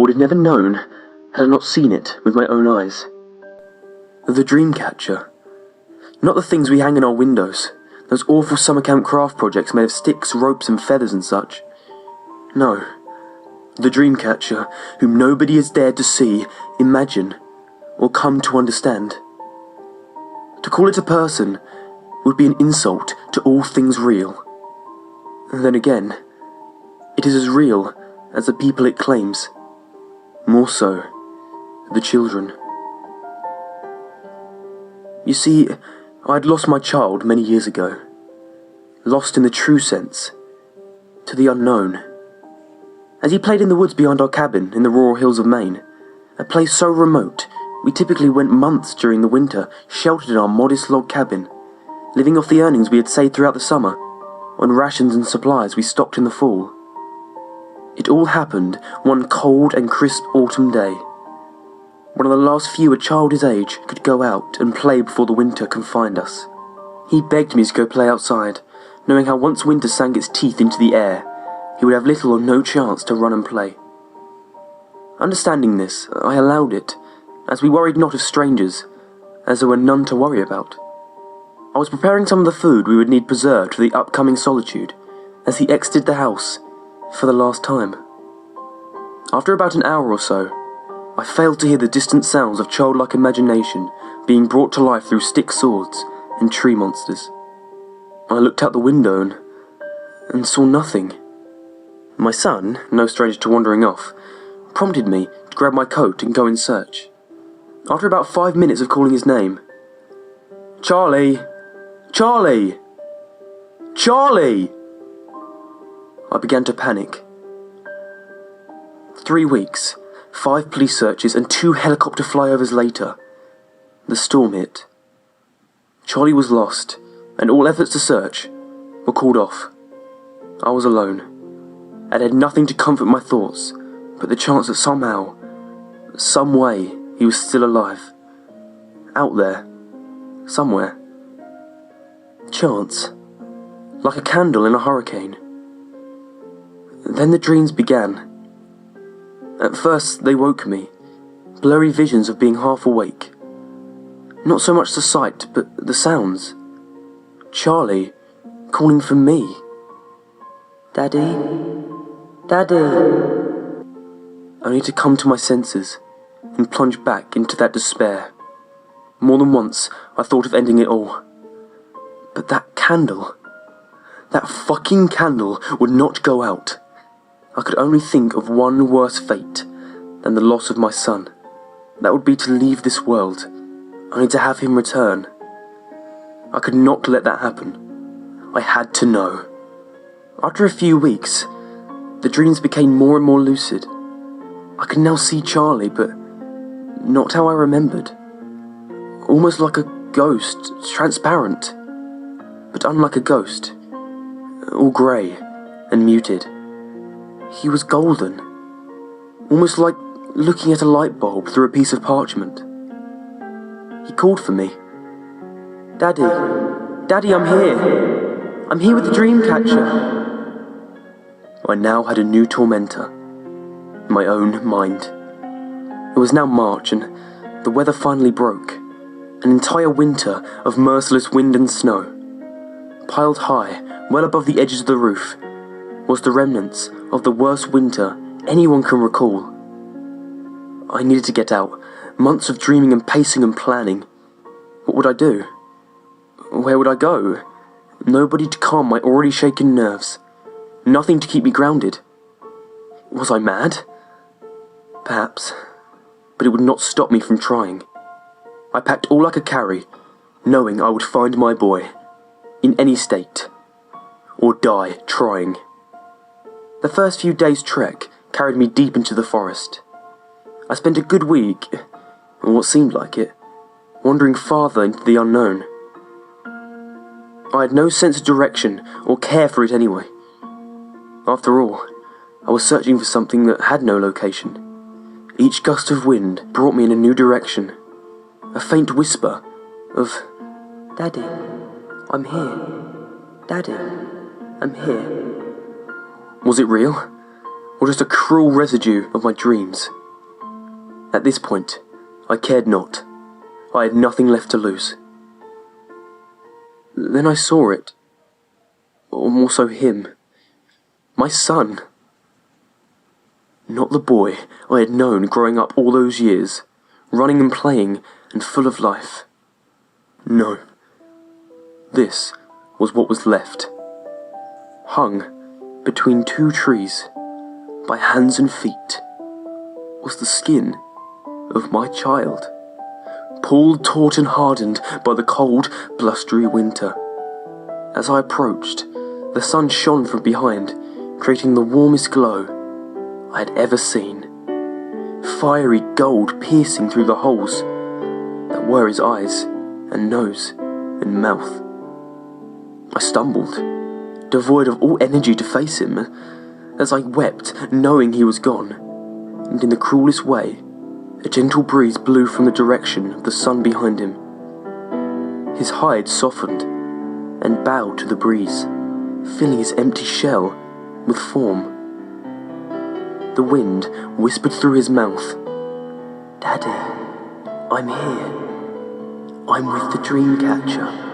I would have never known had I not seen it with my own eyes. The Dreamcatcher. Not the things we hang in our windows, those awful summer camp craft projects made of sticks, ropes and feathers and such. No. The Dreamcatcher, whom nobody has dared to see, imagine, or come to understand. To call it a person would be an insult to all things real. And then again, it is as real as the people it claims. More so, the children. You see, I had lost my child many years ago. Lost in the true sense, to the unknown. As he played in the woods behind our cabin in the rural hills of Maine, a place so remote we typically went months during the winter sheltered in our modest log cabin, living off the earnings we had saved throughout the summer, on rations and supplies we stocked in the fall. It all happened one cold and crisp autumn day. One of the last few a child his age could go out and play before the winter confined us. He begged me to go play outside, knowing how once winter sank its teeth into the air, he would have little or no chance to run and play. Understanding this, I allowed it, as we worried not of strangers, as there were none to worry about. I was preparing some of the food we would need preserved for the upcoming solitude, as he exited the house for the last time. After about an hour or so, I failed to hear the distant sounds of childlike imagination being brought to life through stick swords and tree monsters. I looked out the window and saw nothing. My son, no stranger to wandering off, prompted me to grab my coat and go in search. After about 5 minutes of calling his name, "Charlie! Charlie! Charlie!" I began to panic. 3 weeks, 5 police searches and 2 helicopter flyovers later, the storm hit. Charlie was lost, and all efforts to search were called off. I was alone. I had nothing to comfort my thoughts but the chance that somehow, some way, he was still alive. Out there, somewhere. Chance, like a candle in a hurricane. Then the dreams began. At first, they woke me, blurry visions of being half awake. Not so much the sight, but the sounds. Charlie calling for me. "Daddy? Daddy?" Only to come to my senses and plunge back into that despair. More than once, I thought of ending it all. But that candle, that fucking candle would not go out. I could only think of one worse fate than the loss of my son. That would be to leave this world, only to have him return. I could not let that happen. I had to know. After a few weeks, the dreams became more and more lucid. I could now see Charlie, but not how I remembered. Almost like a ghost, transparent. But unlike a ghost, all grey and muted. He was golden, almost like looking at a light bulb through a piece of parchment. He called for me. "Daddy, Daddy, I'm here. I'm here with the Dreamcatcher." I now had a new tormentor, my own mind. It was now March and the weather finally broke. An entire winter of merciless wind and snow. Piled high, well above the edges of the roof, was the remnants of the worst winter anyone can recall. I needed to get out. Months of dreaming and pacing and planning. What would I do? Where would I go? Nobody to calm my already shaken nerves. Nothing to keep me grounded. Was I mad? Perhaps, but it would not stop me from trying. I packed all I could carry, knowing I would find my boy, in any state, or die trying. The first few days' trek carried me deep into the forest. I spent a good week, or what seemed like it, wandering farther into the unknown. I had no sense of direction or care for it anyway. After all, I was searching for something that had no location. Each gust of wind brought me in a new direction. A faint whisper of, "Daddy, I'm here. Daddy, I'm here." Was it real? or just a cruel residue of my dreams? At this point, I cared not. I had nothing left to lose. Then I saw it, or more so him, my son. Not the boy I had known growing up all those years, running and playing and full of life. No. This was what was left. Hung between two trees, by hands and feet, was the skin of my child, pulled taut and hardened by the cold, blustery winter. As I approached, the sun shone from behind, creating the warmest glow I had ever seen. Fiery gold piercing through the holes that were his eyes and nose and mouth. I stumbled, devoid of all energy to face him, as I wept, knowing he was gone, and in the cruelest way, a gentle breeze blew from the direction of the sun behind him. His hide softened and bowed to the breeze, filling his empty shell with form. The wind whispered through his mouth, "Daddy, I'm here. I'm with the Dreamcatcher."